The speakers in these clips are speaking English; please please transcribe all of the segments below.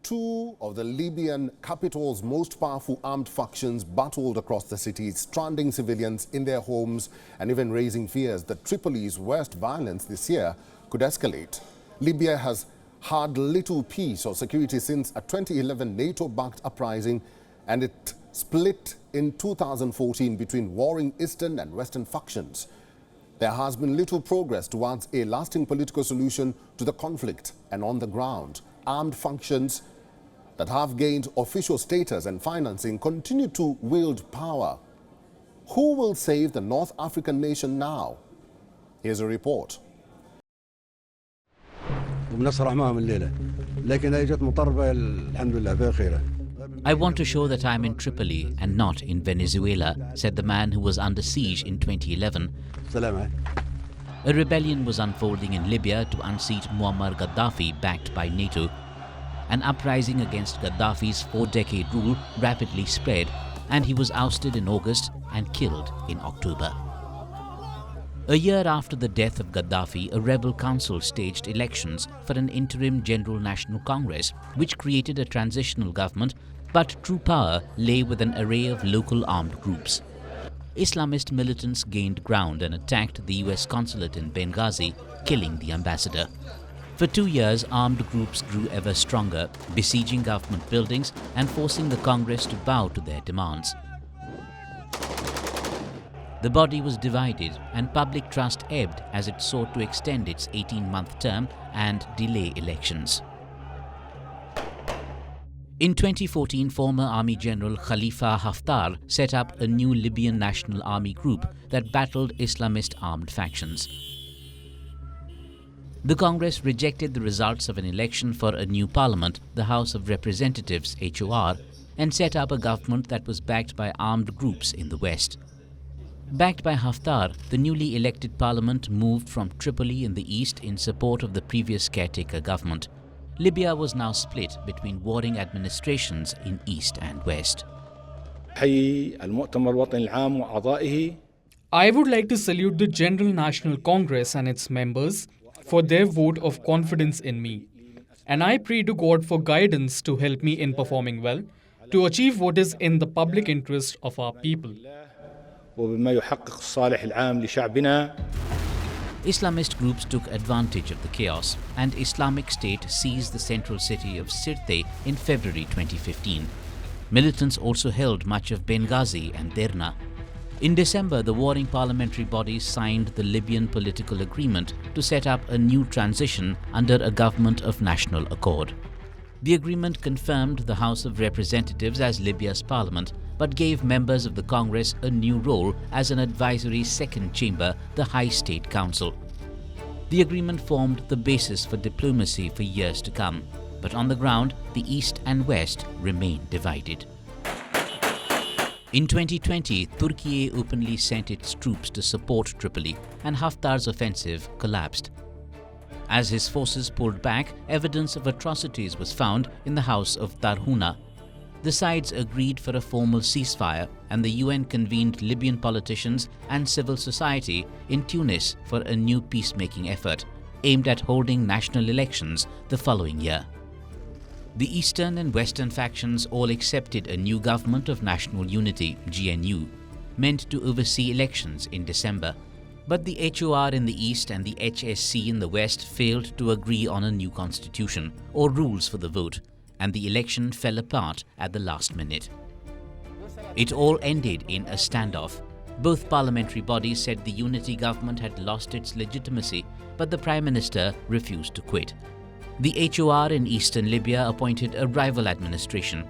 Two of the Libyan capital's most powerful armed factions battled across the city, stranding civilians in their homes and even raising fears that Tripoli's worst violence this year could escalate. Libya has had little peace or security since a 2011 NATO-backed uprising, and it split in 2014 between warring eastern and western factions. There has been little progress towards a lasting political solution to the conflict, and on the ground, armed factions that have gained official status and financing continue to wield power. Who will save the North African nation now? Here's a report. I want to show that I'm in Tripoli and not in Venezuela, said the man who was under siege in 2011. A rebellion was unfolding in Libya to unseat Muammar Gaddafi, backed by NATO. An uprising against Gaddafi's 4-decade rule rapidly spread, and he was ousted in August and killed in October. A year after the death of Gaddafi, a rebel council staged elections for an interim General National Congress, which created a transitional government, but true power lay with an array of local armed groups. Islamist militants gained ground and attacked the US consulate in Benghazi, killing the ambassador. For 2 years, armed groups grew ever stronger, besieging government buildings and forcing the Congress to bow to their demands. The body was divided and public trust ebbed as it sought to extend its 18-month term and delay elections. In 2014, former Army General Khalifa Haftar set up a new Libyan National Army group that battled Islamist armed factions. The Congress rejected the results of an election for a new parliament, the House of Representatives HOR, and set up a government that was backed by armed groups in the West. Backed by Haftar, the newly elected parliament moved from Tripoli in the east in support of the previous caretaker government. Libya was now split between warring administrations in east and west. I would like to salute the General National Congress and its members for their vote of confidence in me. And I pray to God for guidance to help me in performing well, to achieve what is in the public interest of our people. Islamist groups took advantage of the chaos, and Islamic State seized the central city of Sirte in February 2015. Militants also held much of Benghazi and Derna. In December, the warring parliamentary bodies signed the Libyan political agreement to set up a new transition under a government of national accord. The agreement confirmed the House of Representatives as Libya's parliament, but gave members of the Congress a new role as an advisory second chamber, the High State Council. The agreement formed the basis for diplomacy for years to come, but on the ground, the East and West remain divided. In 2020, Turkey openly sent its troops to support Tripoli, and Haftar's offensive collapsed. As his forces pulled back, evidence of atrocities was found in the house of Tarhuna. The sides agreed for a formal ceasefire, and the UN convened Libyan politicians and civil society in Tunis for a new peacemaking effort, aimed at holding national elections the following year. The eastern and western factions all accepted a new government of national unity, GNU, meant to oversee elections in December. But the HOR in the east and the HSC in the west failed to agree on a new constitution or rules for the vote, and the election fell apart at the last minute. It all ended in a standoff. Both parliamentary bodies said the unity government had lost its legitimacy, but the Prime Minister refused to quit. The HOR in eastern Libya appointed a rival administration,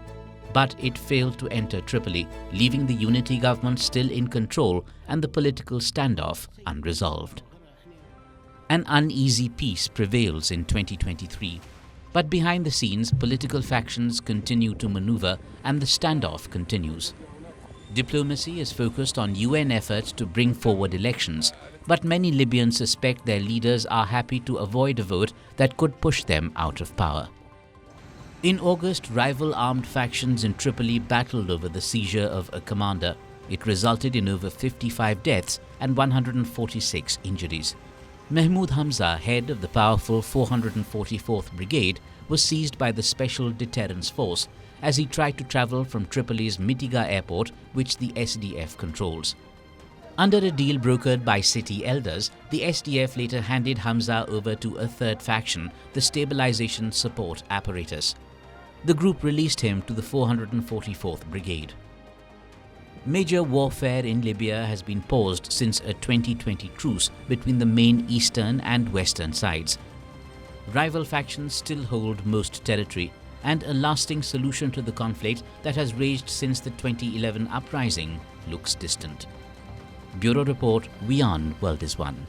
but it failed to enter Tripoli, leaving the unity government still in control and the political standoff unresolved. An uneasy peace prevails in 2023, but behind the scenes, political factions continue to maneuver and the standoff continues. Diplomacy is focused on UN efforts to bring forward elections, but many Libyans suspect their leaders are happy to avoid a vote that could push them out of power. In August, rival armed factions in Tripoli battled over the seizure of a commander. It resulted in over 55 deaths and 146 injuries. Mahmoud Hamza, head of the powerful 444th Brigade, was seized by the Special Deterrence Force as he tried to travel from Tripoli's Mitiga airport, which the SDF controls. Under a deal brokered by city elders, the SDF later handed Hamza over to a third faction, the Stabilization Support Apparatus. The group released him to the 444th Brigade. Major warfare in Libya has been paused since a 2020 truce between the main eastern and western sides. Rival factions still hold most territory, and a lasting solution to the conflict that has raged since the 2011 uprising looks distant. Bureau Report, WION World is One.